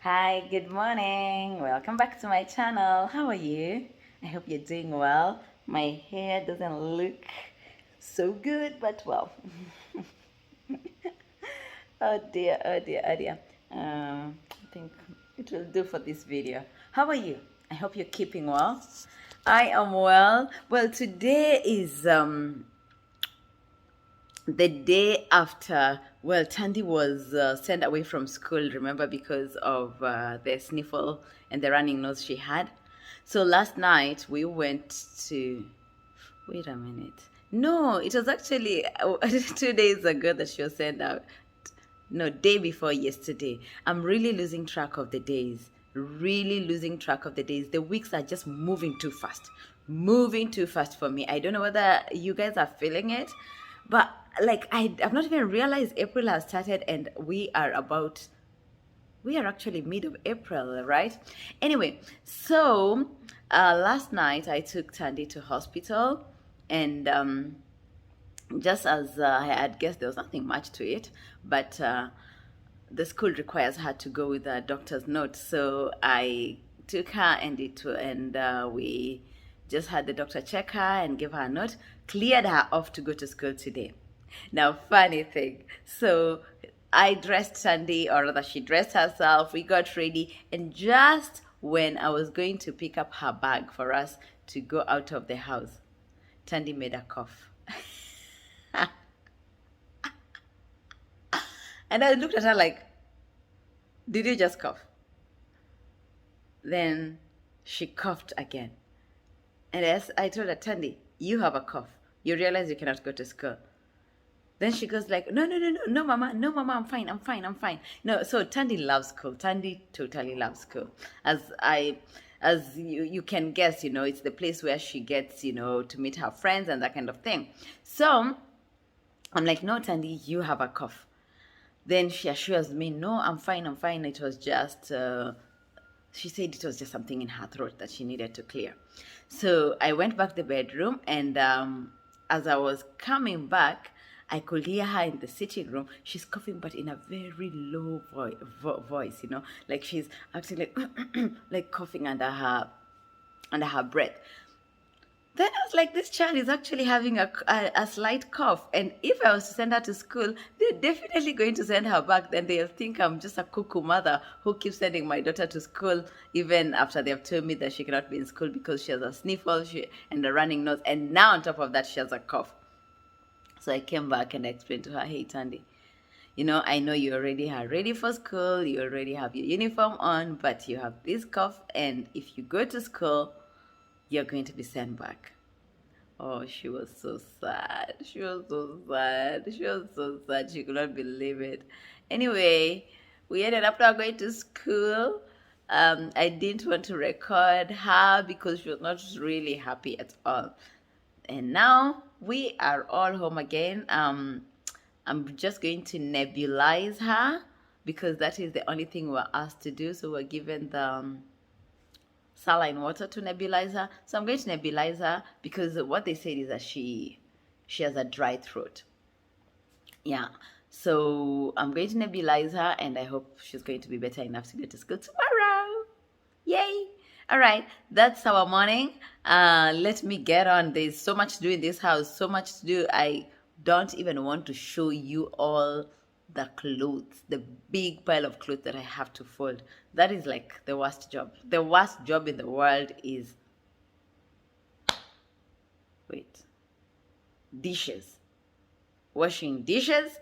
Hi, good morning. Welcome back to my channel. How are you? I hope you're doing well. My hair doesn't look so good, but well. Oh dear, oh dear, oh dear. I think it will do for this video. How are you? I hope you're keeping well. I am well. Well, today is the day after, well, Thandi was sent away from school, remember, because of the sniffle and the running nose she had. So last night we went to, wait a minute. No, it was actually 2 days ago that she was sent out. No, day before yesterday. I'm really losing track of the days. Really losing track of the days. The weeks are just moving too fast. Moving too fast for me. I don't know whether you guys are feeling it, but like I've not even realized April has started and we are actually mid of April, right? Anyway, so last night I took Thandi to hospital, and just as I had guessed, there was nothing much to it, but the school requires her to go with a doctor's note. So I took her and we just had the doctor check her and give her a note, cleared her off to go to school today. Now, funny thing. So I dressed Sunday, or rather, she dressed herself. We got ready, and just when I was going to pick up her bag for us to go out of the house, Thandi made a cough. And I looked at her like, did you just cough? Then she coughed again. And as I told her, Thandi, you have a cough. You realize you cannot go to school. Then she goes like, no, mama, I'm fine. No, so Thandi loves school. Thandi totally loves school. As you can guess, it's the place where she gets, to meet her friends and that kind of thing. So I'm like, no, Thandi, you have a cough. Then she assures me, no, I'm fine. It was just, she said it was just something in her throat that she needed to clear. So I went back to the bedroom, and as I was coming back, I could hear her in the sitting room. She's coughing, but in a very low voice, like she's actually like, like coughing under her breath. Then I was like, this child is actually having a slight cough. And if I was to send her to school, they're definitely going to send her back. Then they'll think I'm just a cuckoo mother who keeps sending my daughter to school, even after they've told me that she cannot be in school because she has a sniffle and a running nose. And now on top of that, she has a cough. So I came back and I explained to her, hey, Thandi, I know you already are ready for school. You already have your uniform on, but you have this cough. And if you go to school, you're going to be sent back. Oh, she was so sad. She was so sad. She could not believe it. Anyway, we ended up not going to school. I didn't want to record her because she was not really happy at all. And now we are all home again. I'm just going to nebulize her because that is the only thing we're asked to do. So we're given the saline water to nebulize her. So I'm going to nebulize her because what they said is that she has a dry throat. Yeah. So I'm going to nebulize her, and I hope she's going to be better enough to go to school tomorrow. Yay! All right, that's our morning. Let me get on. There's so much to do in this house, so much to do. I don't even want to show you all the clothes, the big pile of clothes that I have to fold. That is like the worst job. The worst job in the world is, dishes. Washing dishes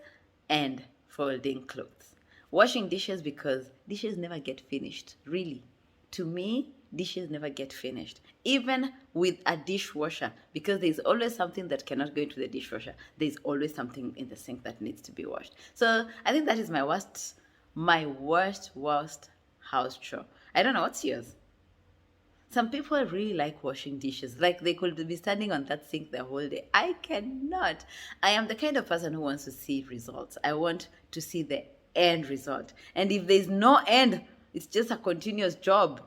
and folding clothes. Washing dishes because dishes never get finished, really. To me, dishes never get finished. Even with a dishwasher, because there's always something that cannot go into the dishwasher. There's always something in the sink that needs to be washed. So I think that is my worst house chore. I don't know, what's yours? Some people really like washing dishes. Like they could be standing on that sink the whole day. I cannot. I am the kind of person who wants to see results. I want to see the end result. And if there's no end, it's just a continuous job.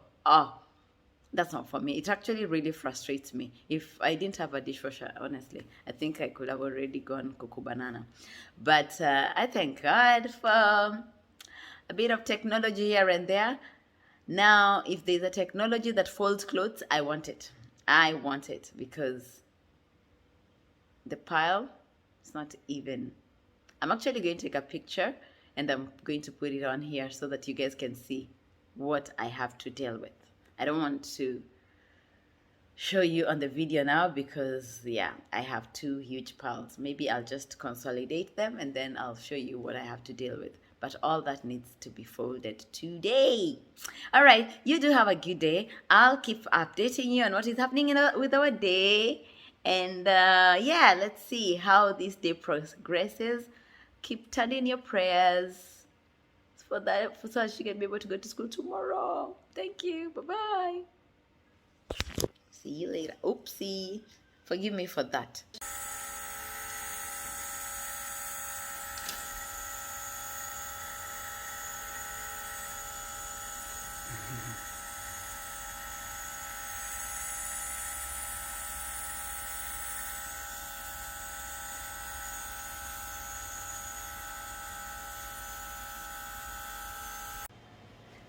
That's not for me. It actually really frustrates me. If I didn't have a dishwasher, honestly, I think I could have already gone cuckoo banana. But I thank God for a bit of technology here and there. Now, if there's a technology that folds clothes, I want it. I want it because the pile is not even. I'm actually going to take a picture and I'm going to put it on here so that you guys can see what I have to deal with. I don't want to show you on the video now because yeah, I have two huge piles. Maybe I'll just consolidate them and then I'll show you what I have to deal with. But all that needs to be folded today. All right, you do have a good day. I'll keep updating you on what is happening with our day. And yeah, let's see how this day progresses. Keep turning your prayers so that she can be able to go to school tomorrow. Thank you. Bye-bye. See you later. Oopsie. Forgive me for that.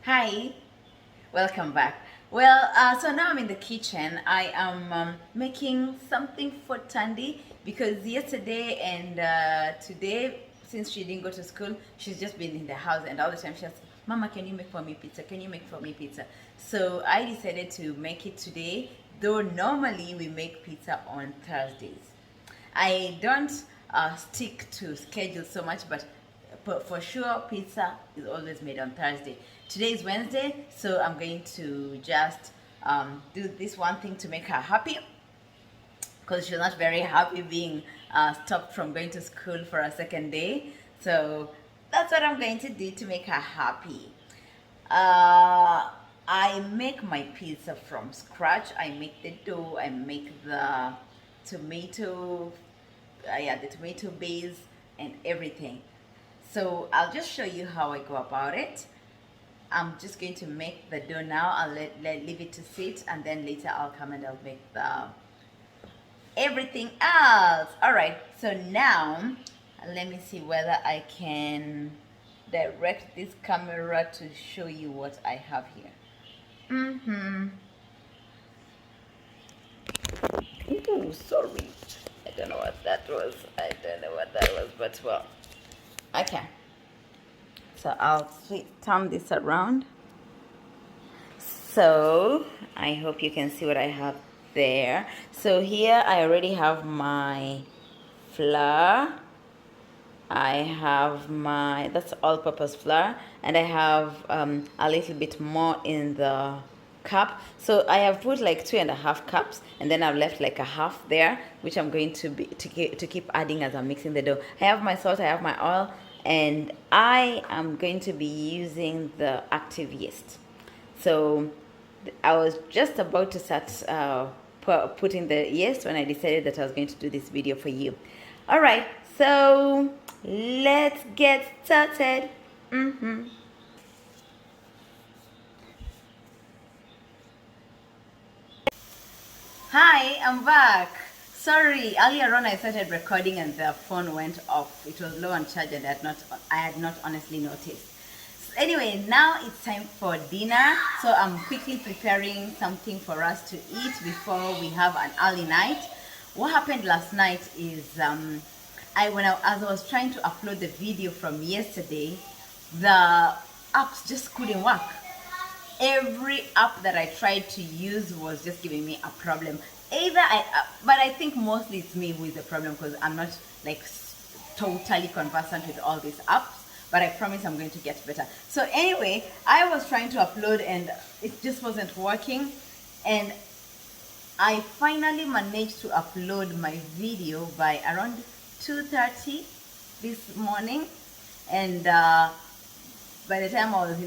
Hi, welcome back. Well, so now I'm in the kitchen. I am making something for Thandi because yesterday and today, since she didn't go to school, she's just been in the house and all the time she asks, Mama, can you make for me pizza? Can you make for me pizza? So I decided to make it today, though normally we make pizza on Thursdays. I don't stick to schedule so much, but for sure pizza is always made on Thursday. Today is Wednesday, so I'm going to just do this one thing to make her happy because she's not very happy being stopped from going to school for a second day. So that's what I'm going to do to make her happy. I make my pizza from scratch. I make the dough, I make the tomato the tomato base and everything. So I'll just show you how I go about it. I'm just going to make the dough now. I'll leave it to sit and then later I'll come and I'll make the everything else. All right, so now let me see whether I can direct this camera to show you what I have here. Ooh, sorry. I don't know what that was. But well, okay. So I'll turn this around. So I hope you can see what I have there. So here I already have my flour. I have that's all-purpose flour, and I have a little bit more in the cup. So I have put like 2.5 cups, and then I've left like a half there, which I'm going to keep adding as I'm mixing the dough. I have my salt, I have my oil, and I am going to be using the active yeast. So I was just about to start putting the yeast when I decided that I was going to do this video for you. All right, so let's get started. Hi, I'm back. Sorry, earlier on I started recording and the phone went off. It was low on charge and I had not honestly noticed. So anyway, now it's time for dinner. So I'm quickly preparing something for us to eat before we have an early night. What happened last night is as I was trying to upload the video from yesterday, the apps just couldn't work. Every app that I tried to use was just giving me a problem. But I think mostly it's me who is the problem because I'm not like totally conversant with all these apps. But I promise I'm going to get better. So anyway, I was trying to upload and it just wasn't working. And I finally managed to upload my video by around 2:30 this morning. And by the time I was,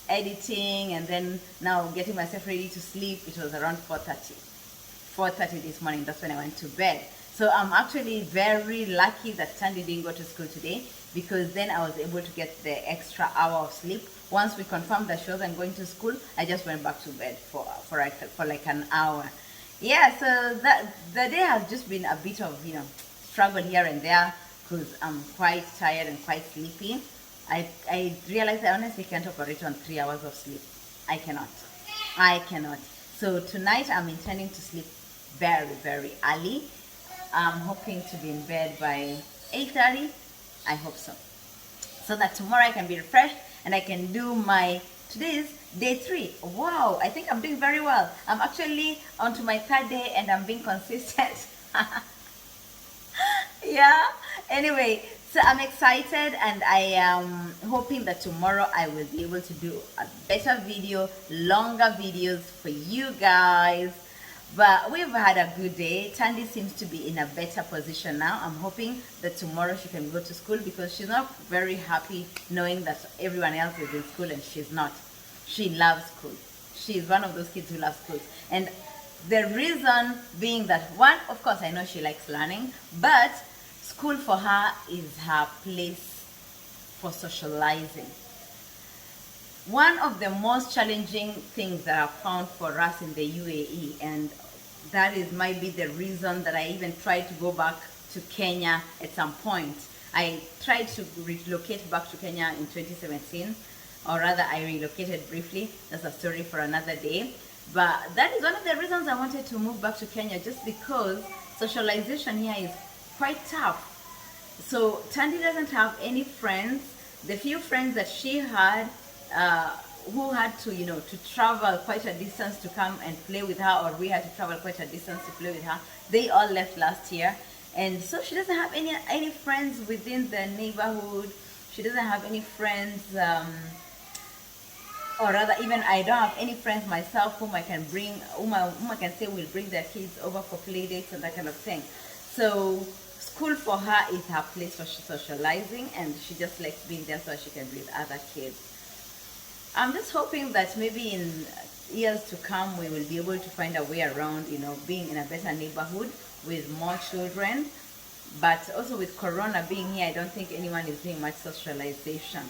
editing and then now getting myself ready to sleep, it was around 4:30 this morning. That's when I went to bed. So I'm actually very lucky that Thandi didn't go to school today, because then I was able to get the extra hour of sleep. Once we confirmed that she wasn't going to school, I just went back to bed for like an hour. Yeah, so the day has just been a bit of struggle here and there because I'm quite tired and quite sleepy. I realized I honestly can't operate on 3 hours of sleep. I cannot. I cannot. So tonight I'm intending to sleep very, very early. I'm hoping to be in bed by 8:30. I hope so. So that tomorrow I can be refreshed and I can do my, today is day 3. Wow, I think I'm doing very well. I'm actually on to my 3rd day and I'm being consistent. Yeah, anyway, so I'm excited and I am hoping that tomorrow I will be able to do a better video, longer videos for you guys. But we've had a good day. Thandi seems to be in a better position now. I'm hoping that tomorrow she can go to school because she's not very happy knowing that everyone else is in school and she's not. She loves school. She's one of those kids who loves school. And the reason being that, one, of course, I know she likes learning, but school for her is her place for socializing. One of the most challenging things that I've found for us in the UAE, and that is might be the reason that I even tried to go back to Kenya at some point. I tried to relocate back to Kenya in 2017, or rather I relocated briefly. That's a story for another day. But that is one of the reasons I wanted to move back to Kenya, just because socialization here is quite tough. So Thandi doesn't have any friends. The few friends that she had, who had to, to travel quite a distance to come and play with her, or we had to travel quite a distance to play with her, they all left last year. And so she doesn't have any friends within the neighborhood. She doesn't have any friends, or rather, even I don't have any friends myself whom I can bring, whom I can say will bring their kids over for play dates and that kind of thing. So school for her is her place for socializing, and she just likes being there so she can be with other kids. I'm just hoping that maybe in years to come we will be able to find a way around, being in a better neighborhood with more children. But also with Corona being here, I don't think anyone is doing much socialization.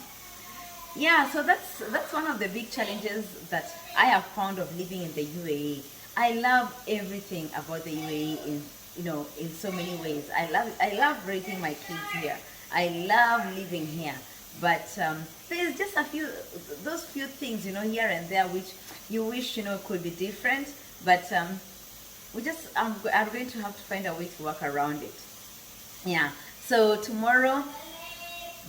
Yeah, so that's one of the big challenges that I have found of living in the UAE. I love everything about the UAE in so many ways. I love raising my kids here. I love living here. But there's just those few things, here and there which you wish, could be different. But we just are going to have to find a way to work around it. Yeah. So tomorrow,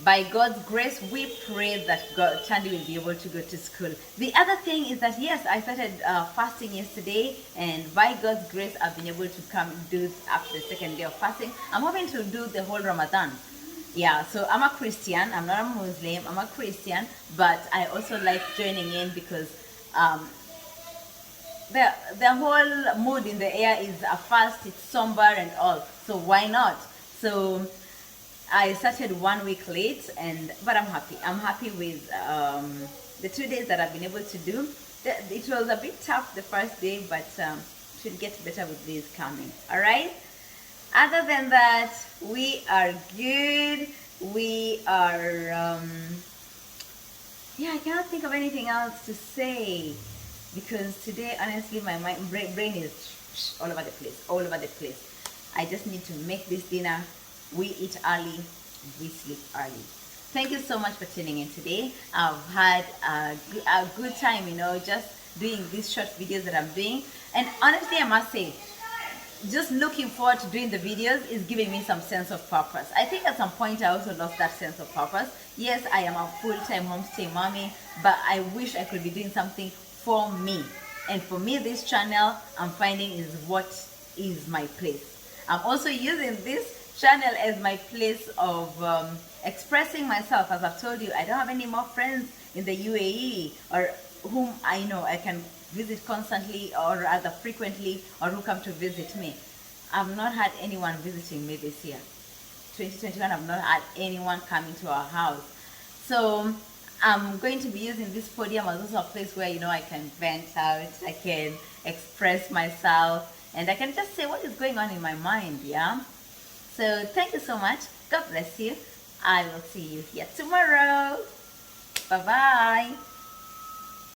by God's grace, we pray that Thandi will be able to go to school. The other thing is that, yes, I started fasting yesterday, and by God's grace, I've been able to come do after the 2nd day of fasting. I'm hoping to do the whole Ramadan. Yeah, so I'm a Christian. I'm not a Muslim. I'm a Christian, but I also like joining in because the whole mood in the air is a fast. It's somber and all. So why not? So I started 1 week late, but I'm happy. I'm happy with the 2 days that I've been able to do. It was a bit tough the first day, but should get better with days coming. All right. Other than that, we are good. We are, yeah, I cannot think of anything else to say because today, honestly, my brain is all over the place. I just need to make this dinner. We eat early, we sleep early. Thank you so much for tuning in today. I've had a good time, just doing these short videos that I'm doing. And honestly, I must say, just looking forward to doing the videos is giving me some sense of purpose. I think at some point I also lost that sense of purpose. Yes, I am a full-time homestay mommy, but I wish I could be doing something for me. And for me, this channel, I'm finding is what is my place. I'm also using this channel as my place of expressing myself. As I've told you, I don't have any more friends in the UAE or whom I know I can visit constantly or rather frequently, or who come to visit me. I've not had anyone visiting me this year. 2021, I've not had anyone coming to our house. So I'm going to be using this podium as also a place where, I can vent out, I can express myself, and I can just say what is going on in my mind, yeah? So thank you so much. God bless you. I will see you here tomorrow. Bye-bye.